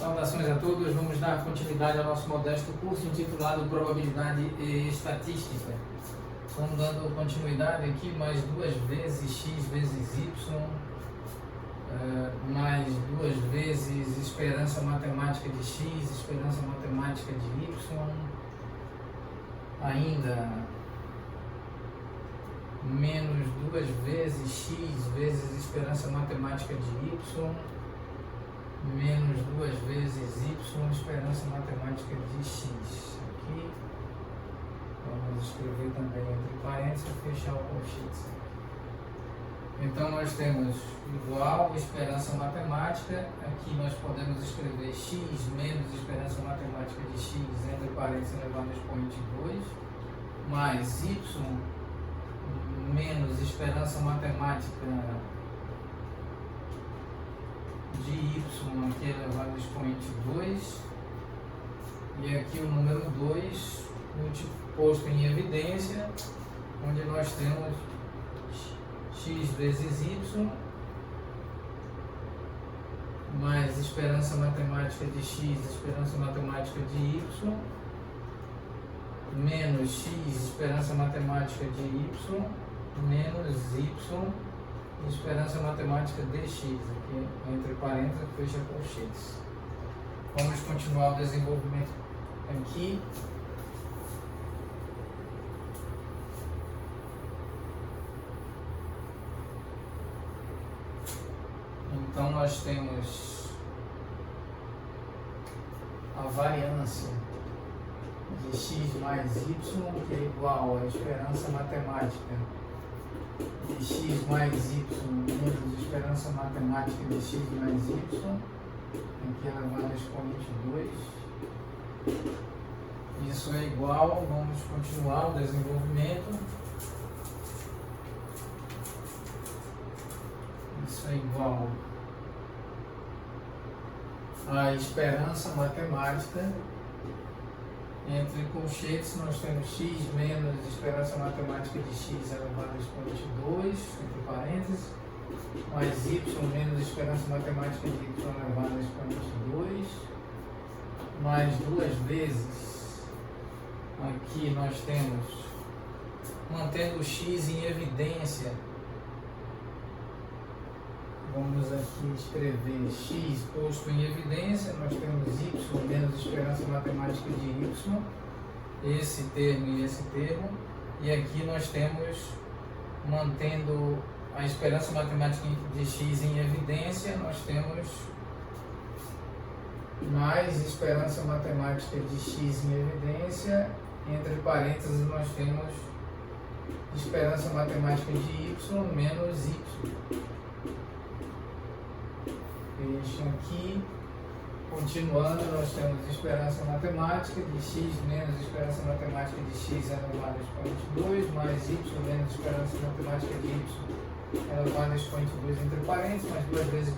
Saudações a todos, vamos dar continuidade ao nosso modesto curso intitulado Probabilidade e Estatística. Estamos dando continuidade aqui mais duas vezes x vezes y, mais duas vezes esperança matemática de x, esperança matemática de y, ainda menos duas vezes x vezes esperança matemática de y, menos duas vezes y, esperança matemática de x. Aqui, vamos escrever também entre parênteses e fechar o colchetes. Então, nós temos igual esperança matemática, aqui nós podemos escrever x menos esperança matemática de x, entre parênteses elevado ao expoente 2, mais y menos esperança matemática de y, aqui elevado ao expoente 2, e aqui o número 2 posto em evidência, onde nós temos x vezes y mais esperança matemática de x, esperança matemática de y, menos x, esperança matemática de y, menos y, esperança matemática de x, aqui entre parênteses, fecha colchetes. Vamos continuar o desenvolvimento aqui. Então, nós temos a variância de x mais y, que é igual à esperança matemática de x mais y menos esperança matemática de x mais y, aqui elevado ao expoente 2. Isso é igual, vamos continuar o desenvolvimento. Isso é igual a esperança matemática, entre colchetes nós temos x menos esperança matemática de x elevado ao expoente 2, entre parênteses, mais y menos esperança matemática de y elevado ao expoente 2, mais duas vezes, aqui nós temos, mantendo o x em evidência, vamos aqui escrever x posto em evidência, nós temos y menos esperança matemática de y, esse termo e esse termo, e aqui nós temos, mantendo a esperança matemática de x em evidência, nós temos mais esperança matemática de x em evidência, entre parênteses nós temos esperança matemática de y menos y. Deixa aqui, continuando, nós temos esperança matemática de x menos esperança matemática de x elevado ao expoente 2, mais y menos esperança matemática de y elevado ao expoente 2 entre parênteses, mais duas vezes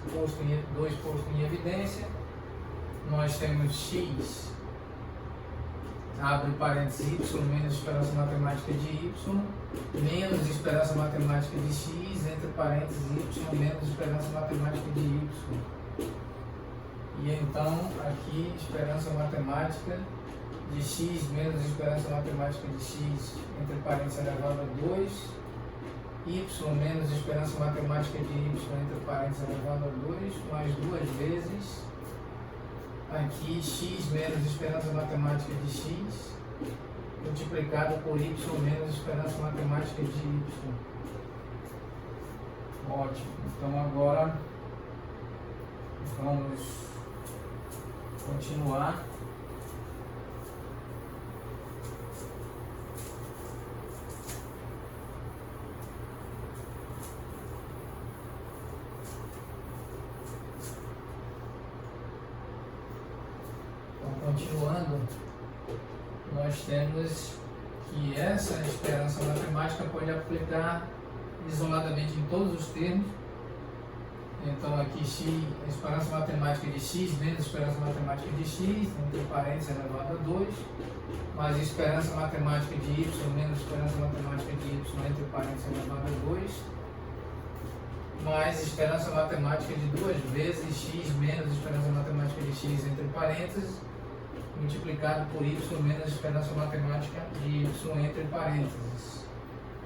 2 posto em evidência. Nós temos x, abre parênteses, y menos esperança matemática de y, menos esperança matemática de x, entre parênteses, y menos esperança matemática de y. E então, aqui, esperança matemática de x menos esperança matemática de x, entre parênteses, elevado a 2, y menos esperança matemática de y, entre parênteses, elevado a 2, mais duas vezes, aqui, x menos esperança matemática de x, multiplicado por y menos esperança matemática de y. Ótimo. Então, agora vamos continuar. Continuando, nós temos que essa esperança matemática pode aplicar isoladamente em todos os termos. Então aqui x, a esperança matemática de x menos esperança matemática de x, entre parênteses elevado a 2, mais esperança matemática de y menos esperança matemática de y, entre parênteses elevado a 2, mais esperança matemática de 2 vezes x menos esperança matemática de x entre parênteses, multiplicado por y menos esperança matemática de y entre parênteses.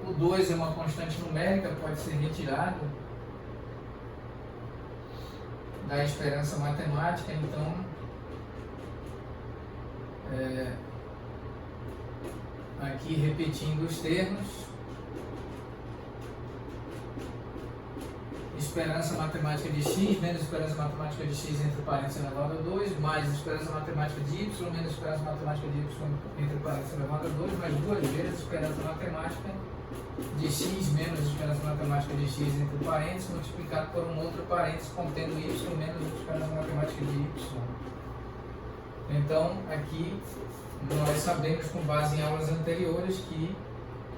O 2 é uma constante numérica, pode ser retirado da esperança matemática, então aqui repetindo os termos, esperança matemática de x menos esperança matemática de x entre parênteses elevado a 2, mais esperança matemática de y menos esperança matemática de y entre parênteses elevado a 2, mais 2 vezes esperança matemática de x menos esperança matemática de x entre parênteses, multiplicado por um outro parênteses contendo y menos esperança matemática de y. Então, aqui nós sabemos, com base em aulas anteriores, que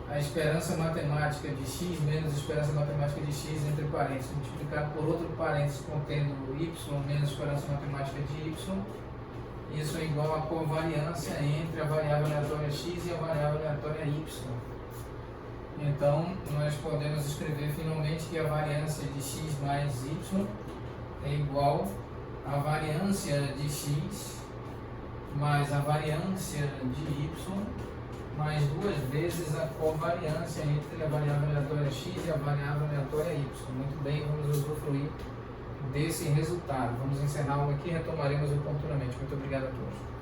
a esperança matemática de x menos esperança matemática de x entre parênteses multiplicado por outro parênteses contendo y menos esperança matemática de y, isso é igual à covariância entre a variável aleatória x e a variável aleatória y. Então, nós podemos escrever finalmente que a variância de x mais y é igual à variância de x mais a variância de y mais 2 vezes a covariância entre a variável aleatória x e a variável aleatória y. Muito bem, vamos usufruir desse resultado. Vamos encerrar aqui e retomaremos oportunamente. Muito obrigado a todos.